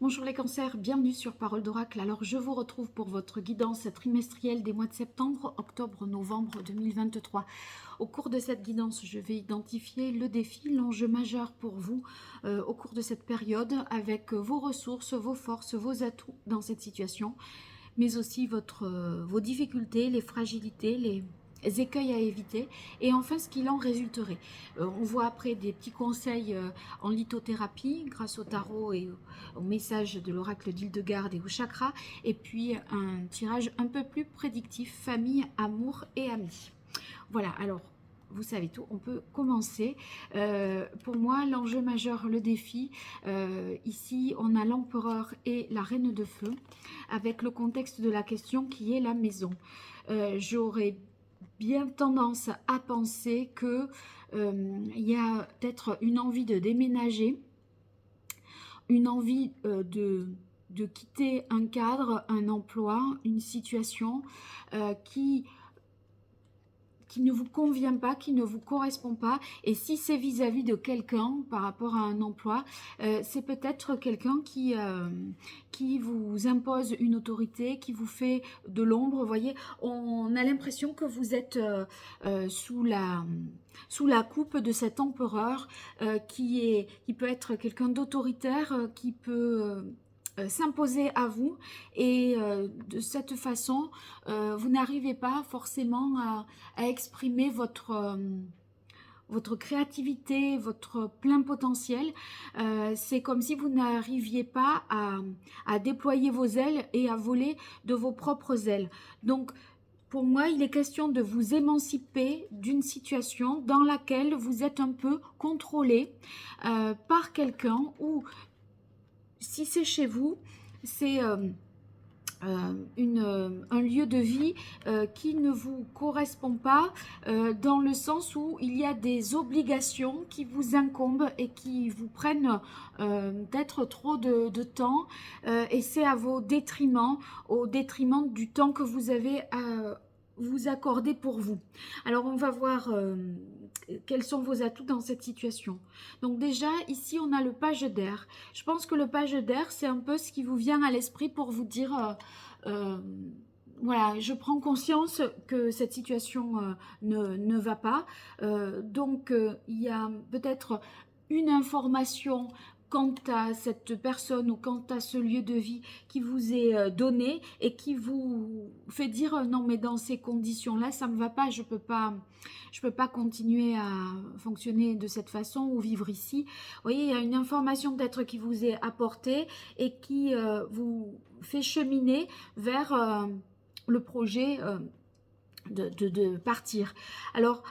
Bonjour les cancers, bienvenue sur Parole d'Oracle. Alors je vous retrouve pour votre guidance trimestrielle des mois de septembre, octobre, novembre 2023. Au cours de cette guidance, je vais identifier le défi, l'enjeu majeur pour vous au cours de cette période avec vos ressources, vos forces, vos atouts dans cette situation, mais aussi vos difficultés, les fragilités, les écueils à éviter et enfin ce qu'il en résulterait. On voit après des petits conseils en lithothérapie grâce au tarot et au message de l'oracle d'Hildegarde et au chakra, et puis un tirage un peu plus prédictif, famille, amour et amis. Voilà, alors vous savez tout, on peut commencer. Pour moi, l'enjeu majeur, le défi, ici on a l'empereur et la reine de feu, avec le contexte de la question qui est la maison. J'aurais bien tendance à penser que il y a peut-être une envie de déménager, une envie de quitter un cadre, un emploi, une situation qui ne vous convient pas, qui ne vous correspond pas. Et si c'est vis-à-vis de quelqu'un par rapport à un emploi, c'est peut-être quelqu'un qui vous impose une autorité, qui vous fait de l'ombre. Vous voyez, on a l'impression que vous êtes sous la coupe de cet empereur qui peut être quelqu'un d'autoritaire, qui peut s'imposer à vous, et de cette façon vous n'arrivez pas forcément à exprimer votre créativité, votre plein potentiel. C'est comme si vous n'arriviez pas à déployer vos ailes et à voler de vos propres ailes. Donc pour moi, il est question de vous émanciper d'une situation dans laquelle vous êtes un peu contrôlé par quelqu'un, ou si c'est chez vous, c'est un lieu de vie qui ne vous correspond pas, dans le sens où il y a des obligations qui vous incombent et qui vous prennent peut-être trop de temps, et c'est à vos détriments, au détriment du temps que vous avez à vous accorder pour vous. Alors on va voir quels sont vos atouts dans cette situation. Donc déjà ici on a le page d'air. Je pense que le page d'air, c'est un peu ce qui vous vient à l'esprit pour vous dire voilà, je prends conscience que cette situation ne va pas. Donc il y a peut-être une information quant à cette personne ou quant à ce lieu de vie qui vous est donné et qui vous fait dire non, mais dans ces conditions-là, ça ne me va pas, je peux pas continuer à fonctionner de cette façon ou vivre ici. Vous voyez, il y a une information peut-être qui vous est apportée et qui vous fait cheminer vers le projet de partir. Alors,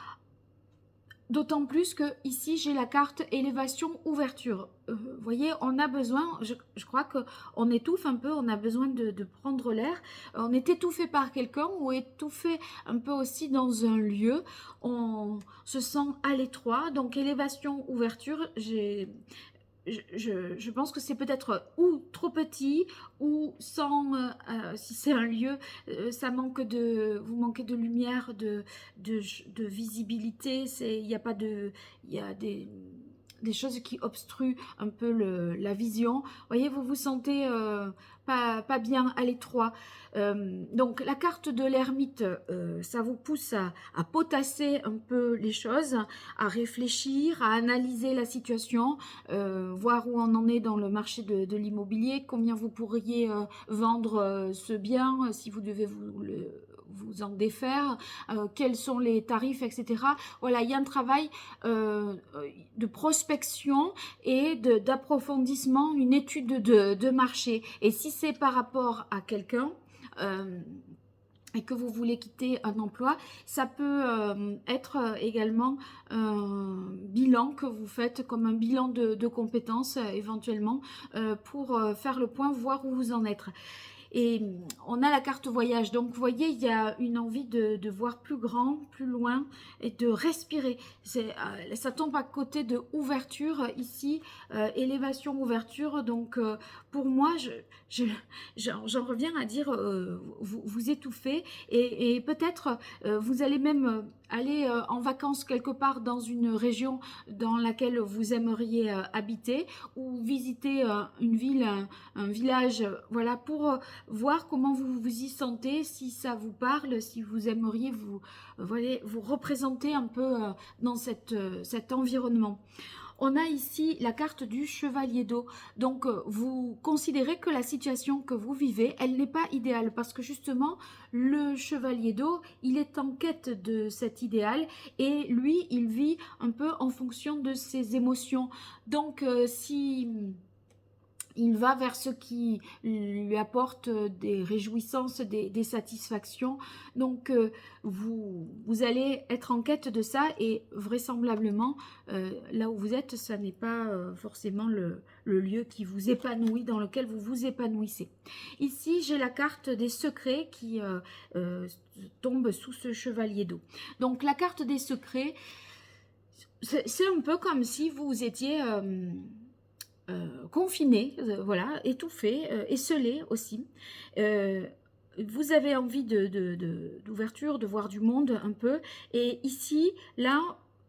d'autant plus que ici j'ai la carte élévation ouverture. Vous voyez, on a besoin, je crois qu'on étouffe un peu, on a besoin de prendre l'air. On est étouffé par quelqu'un ou étouffé un peu aussi dans un lieu. On se sent à l'étroit. Donc élévation ouverture, je pense que c'est peut-être ou trop petit ou sans, si c'est un lieu, vous manquez de lumière, de visibilité, il y a pas de, il y a des choses qui obstruent un peu la vision. Vous voyez, vous vous sentez pas bien à l'étroit. Donc la carte de l'ermite, ça vous pousse à potasser un peu les choses, à réfléchir, à analyser la situation, voir où on en est dans le marché de l'immobilier, combien vous pourriez vendre ce bien si vous devez vous en défaire, quels sont les tarifs, etc. Voilà, il y a un travail de prospection et d'approfondissement, une étude de marché. Et si c'est par rapport à quelqu'un et que vous voulez quitter un emploi, ça peut être également un bilan que vous faites, comme un bilan de compétences éventuellement, pour faire le point, voir où vous en êtes. Et on a la carte voyage. Donc, vous voyez, il y a une envie de voir plus grand, plus loin et de respirer. Ça tombe à côté de ouverture ici, élévation, ouverture. Donc, pour moi, j'en reviens à dire, vous étouffez et peut-être vous allez même aller en vacances quelque part dans une région dans laquelle vous aimeriez habiter ou visiter une ville, un village, voilà, pour voir comment vous vous y sentez, si ça vous parle, si vous aimeriez vous représenter un peu dans cet environnement. On a ici la carte du chevalier d'eau. Donc, vous considérez que la situation que vous vivez, elle n'est pas idéale parce que justement, le chevalier d'eau, il est en quête de cet idéal et lui, il vit un peu en fonction de ses émotions. Donc, si il va vers ce qui lui apporte des réjouissances, des satisfactions. Donc, vous allez être en quête de ça et vraisemblablement, là où vous êtes, ça n'est pas forcément le lieu qui vous épanouit, dans lequel vous vous épanouissez. Ici, j'ai la carte des secrets qui tombe sous ce chevalier d'eau. Donc, la carte des secrets, c'est un peu comme si vous étiez... confiné, voilà, étouffé, esselé aussi. Vous avez envie d'ouverture, de voir du monde un peu. Et ici, là,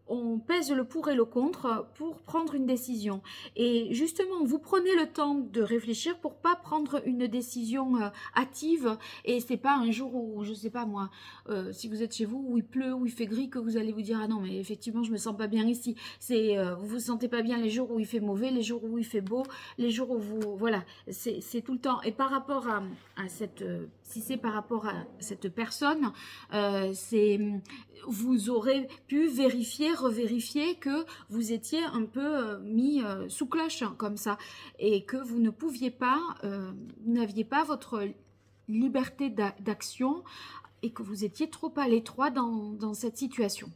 on pèse le pour et le contre pour prendre une décision. Et justement, vous prenez le temps de réfléchir pour pas prendre une décision hâtive. Et c'est pas un jour où, je sais pas moi, si vous êtes chez vous, où il pleut, où il fait gris, que vous allez vous dire, ah non, mais effectivement, je me sens pas bien ici. Vous vous sentez pas bien les jours où il fait mauvais, les jours où il fait beau, les jours où vous... Voilà, c'est tout le temps. Et par rapport à cette... si c'est par rapport à cette personne, vous aurez pu vérifier, revérifier que vous étiez un peu mis sous cloche hein, comme ça et que vous ne pouviez pas, vous n'aviez pas votre liberté d'action et que vous étiez trop à l'étroit dans cette situation.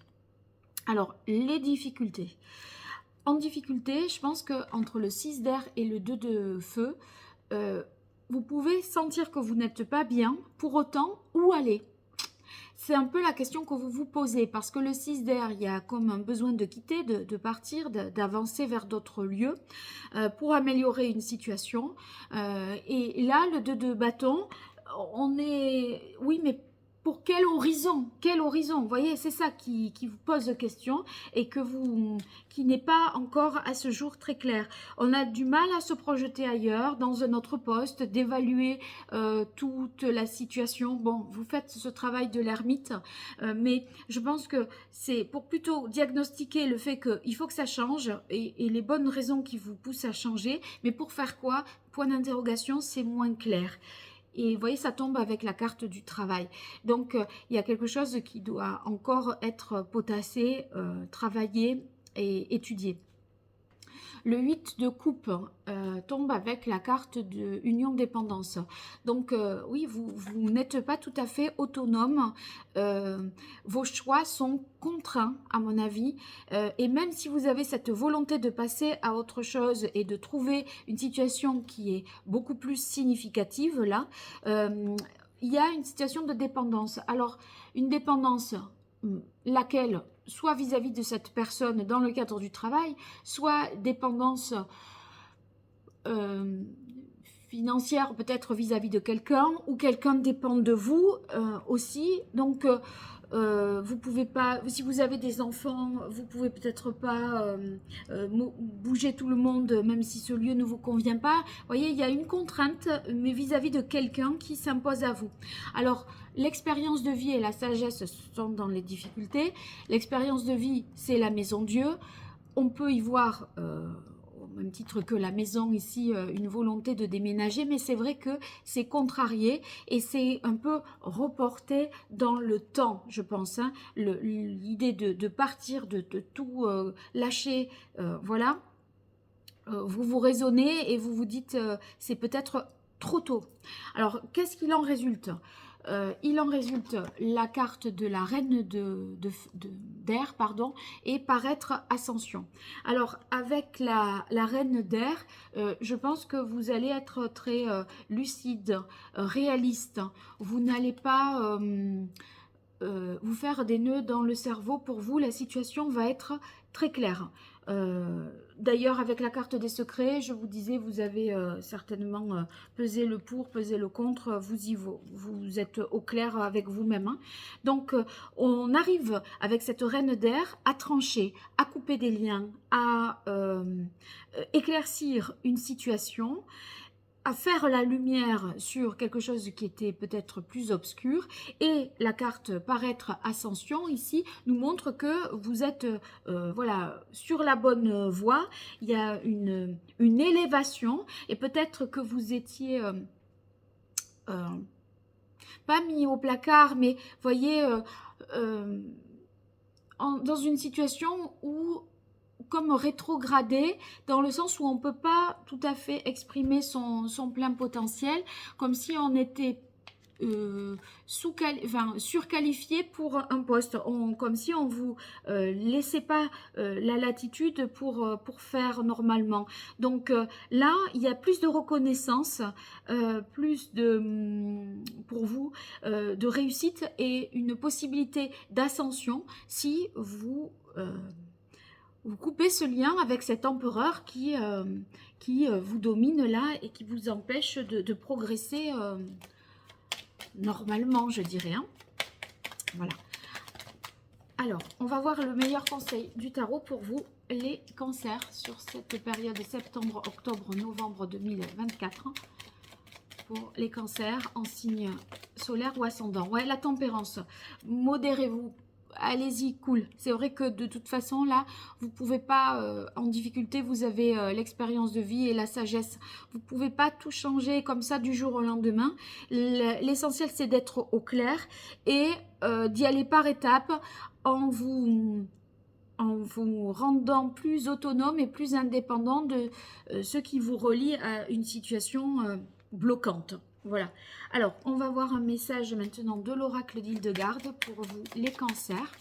Alors, les difficultés. En difficulté, je pense qu'entre le 6 d'air et le 2 de feu, vous pouvez sentir que vous n'êtes pas bien, pour autant, où aller ? C'est un peu la question que vous vous posez, parce que le 6 d'air, il y a comme un besoin de quitter, de partir, d'avancer vers d'autres lieux pour améliorer une situation. Et là, le 2 de bâton, on est... Oui, mais pour quel horizon? Quel horizon? Vous voyez, c'est ça qui vous pose question et qui n'est pas encore à ce jour très clair. On a du mal à se projeter ailleurs, dans un autre poste, d'évaluer toute la situation. Bon, vous faites ce travail de l'ermite, mais je pense que c'est pour plutôt diagnostiquer le fait qu'il faut que ça change et les bonnes raisons qui vous poussent à changer. Mais pour faire quoi? Point d'interrogation, c'est moins clair. Et vous voyez, ça tombe avec la carte du travail. Donc, il y a quelque chose qui doit encore être potassé, travaillé et étudié. Le 8 de coupe tombe avec la carte de union-dépendance. Donc, oui, vous n'êtes pas tout à fait autonome. Vos choix sont contraints, à mon avis. Et même si vous avez cette volonté de passer à autre chose et de trouver une situation qui est beaucoup plus significative, là, il y a une situation de dépendance. Alors, une dépendance, laquelle soit vis-à-vis de cette personne dans le cadre du travail, soit dépendance financière peut-être vis-à-vis de quelqu'un, ou quelqu'un dépend de vous aussi. Donc, vous pouvez pas, si vous avez des enfants, vous pouvez peut-être pas bouger tout le monde, même si ce lieu ne vous convient pas. Vous voyez, il y a une contrainte, mais vis-à-vis de quelqu'un qui s'impose à vous. Alors, l'expérience de vie et la sagesse sont dans les difficultés. L'expérience de vie, c'est la maison Dieu. On peut y voir... au même titre que la maison ici, une volonté de déménager, mais c'est vrai que c'est contrarié et c'est un peu reporté dans le temps, je pense. Hein, l'idée de partir, de tout lâcher, voilà. Vous vous raisonnez et vous vous dites c'est peut-être trop tôt. Alors, qu'est-ce qu'il en résulte ? il en résulte la carte de la reine d'air, pardon, et paraître ascension. Alors, avec la reine d'air, je pense que vous allez être très lucide, réaliste. Vous n'allez pas vous faire des nœuds dans le cerveau. Pour vous, la situation va être très claire. D'ailleurs, avec la carte des secrets, je vous disais, vous avez certainement pesé le pour, pesé le contre, vous êtes au clair avec vous-même. Hein. Donc, on arrive avec cette reine d'air à trancher, à couper des liens, à éclaircir une situation, à faire la lumière sur quelque chose qui était peut-être plus obscur, et la carte paraître ascension ici nous montre que vous êtes voilà, sur la bonne voie. Il y a une élévation, et peut-être que vous étiez pas mis au placard, mais voyez euh, dans une situation où comme rétrogradé, dans le sens où on ne peut pas tout à fait exprimer son plein potentiel, comme si on était surqualifié pour un poste, comme si on vous laissait pas la latitude pour faire normalement. Donc là, il y a plus de reconnaissance, plus de, pour vous, de réussite et une possibilité d'ascension si vous coupez ce lien avec cet empereur qui vous domine là et qui vous empêche de progresser normalement, je dirais. Hein. Voilà. Alors, on va voir le meilleur conseil du tarot pour vous, les cancers, sur cette période de septembre, octobre, novembre 2024. Pour les cancers en signe solaire ou ascendant. Ouais, la tempérance. Modérez-vous. Allez-y, cool. C'est vrai que de toute façon, là, vous ne pouvez pas, en difficulté, vous avez l'expérience de vie et la sagesse. Vous ne pouvez pas tout changer comme ça du jour au lendemain. L'essentiel, c'est d'être au clair et d'y aller par étapes en vous rendant plus autonome et plus indépendant de ce qui vous relie à une situation bloquante. Voilà. Alors, on va voir un message maintenant de l'oracle d'Hildegarde pour vous, les cancers.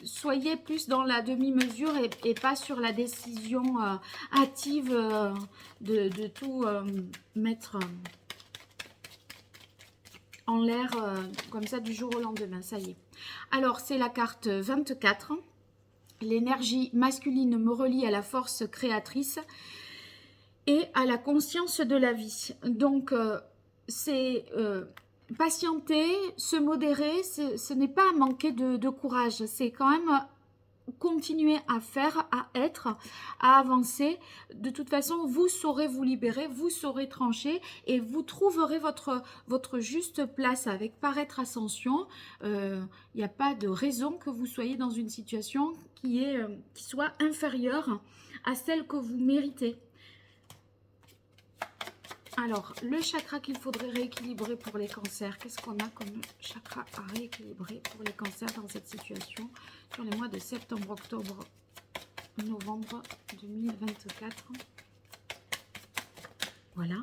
Soyez plus dans la demi-mesure et pas sur la décision hâtive de tout mettre en l'air comme ça du jour au lendemain. Ça y est. Alors, c'est la carte 24. L'énergie masculine me relie à la force créatrice et à la conscience de la vie. Donc, c'est patienter, se modérer, ce n'est pas manquer de courage. C'est quand même continuer à faire, à être, à avancer. De toute façon, vous saurez vous libérer, vous saurez trancher et vous trouverez votre juste place avec paraître ascension. Il n'y a pas de raison que vous soyez dans une situation qui soit inférieure à celle que vous méritez. Alors, le chakra qu'il faudrait rééquilibrer pour les cancers, qu'est-ce qu'on a comme chakra à rééquilibrer pour les cancers dans cette situation sur les mois de septembre, octobre, novembre 2024? Voilà.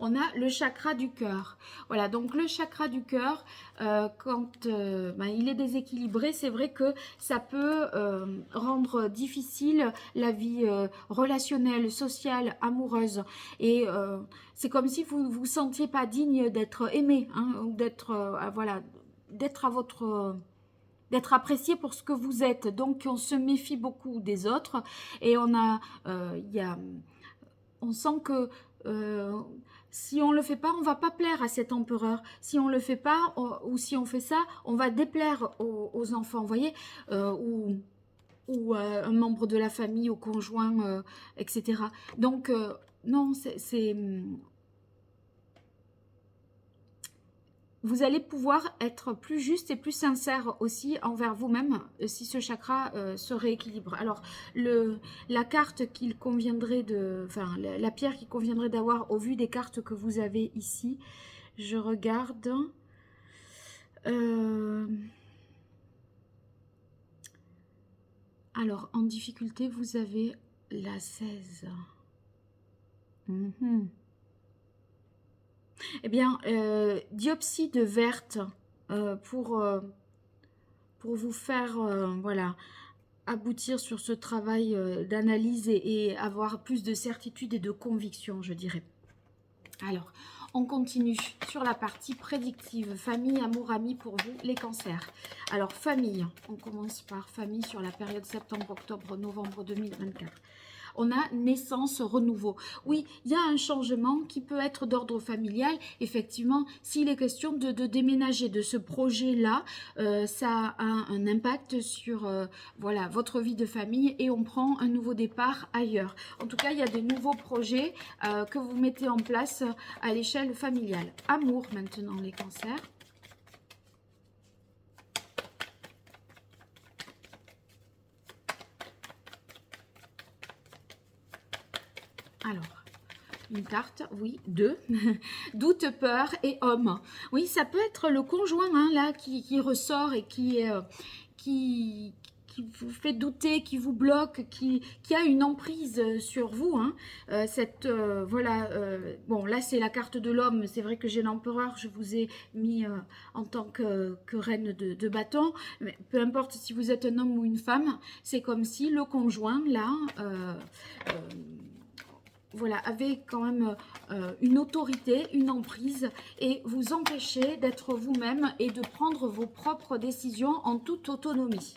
On a le chakra du cœur. Voilà, donc le chakra du cœur, quand il est déséquilibré, c'est vrai que ça peut rendre difficile la vie relationnelle, sociale, amoureuse. Et c'est comme si vous ne vous sentiez pas digne d'être aimé, hein, ou d'être voilà, d'être à votre... d'être apprécié pour ce que vous êtes. Donc, on se méfie beaucoup des autres et on sent que si on ne le fait pas, on va pas plaire à cet empereur. Si on le fait pas, ou si on fait ça, on va déplaire aux enfants, vous voyez, ou un membre de la famille, au conjoint, etc. Donc, non, vous allez pouvoir être plus juste et plus sincère aussi envers vous-même si ce chakra se rééquilibre. Alors, la carte qu'il conviendrait la pierre qu'il conviendrait d'avoir au vu des cartes que vous avez ici, je regarde. Alors, en difficulté, vous avez la 16. Mhm. Eh bien, diopside verte pour vous faire voilà, aboutir sur ce travail d'analyse et avoir plus de certitude et de conviction, je dirais. Alors, on continue sur la partie prédictive, famille, amour, amis pour vous, les cancers. Alors, famille, on commence par famille sur la période septembre, octobre, novembre 2024. On a naissance, renouveau. Oui, il y a un changement qui peut être d'ordre familial. Effectivement, s'il est question de déménager de ce projet-là, ça a un impact sur voilà, votre vie de famille et on prend un nouveau départ ailleurs. En tout cas, il y a des nouveaux projets que vous mettez en place à l'échelle familiale. Amour maintenant, les cancers. Alors, une carte, oui, deux. Doute, peur et homme. Oui, ça peut être le conjoint hein, là qui ressort et qui vous fait douter, qui vous bloque, qui a une emprise sur vous. Hein. Voilà, bon là c'est la carte de l'homme, c'est vrai que j'ai l'empereur, je vous ai mis en tant que reine de bâton, mais peu importe si vous êtes un homme ou une femme, c'est comme si le conjoint là... voilà, avait quand même une autorité, une emprise et vous empêcher d'être vous-même et de prendre vos propres décisions en toute autonomie.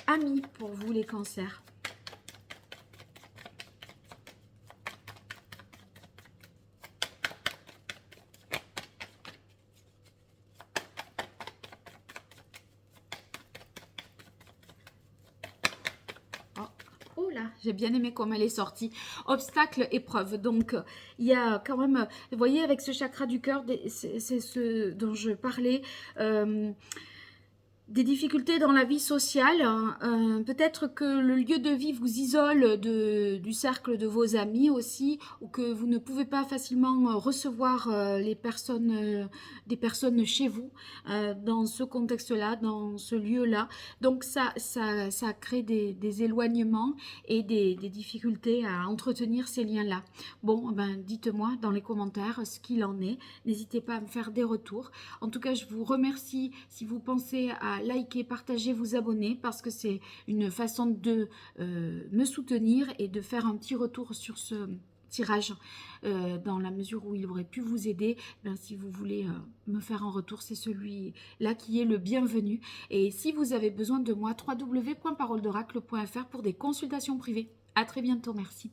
Amis pour vous les cancers. Oh là, j'ai bien aimé comme elle est sortie. Obstacle, épreuve. Donc, il y a quand même, vous voyez, avec ce chakra du cœur, c'est ce dont je parlais. Des difficultés dans la vie sociale, peut-être que le lieu de vie vous isole du cercle de vos amis aussi, ou que vous ne pouvez pas facilement recevoir des personnes chez vous dans ce contexte-là, dans ce lieu-là. Donc ça crée des éloignements et des difficultés à entretenir ces liens-là. Bon, ben dites-moi dans les commentaires ce qu'il en est. N'hésitez pas à me faire des retours. En tout cas, je vous remercie si vous pensez à liker, partager, vous abonner parce que c'est une façon de me soutenir et de faire un petit retour sur ce tirage dans la mesure où il aurait pu vous aider. Ben, si vous voulez me faire un retour, c'est celui-là qui est le bienvenu. Et si vous avez besoin de moi, www.paroledoracle.fr pour des consultations privées. À très bientôt, merci.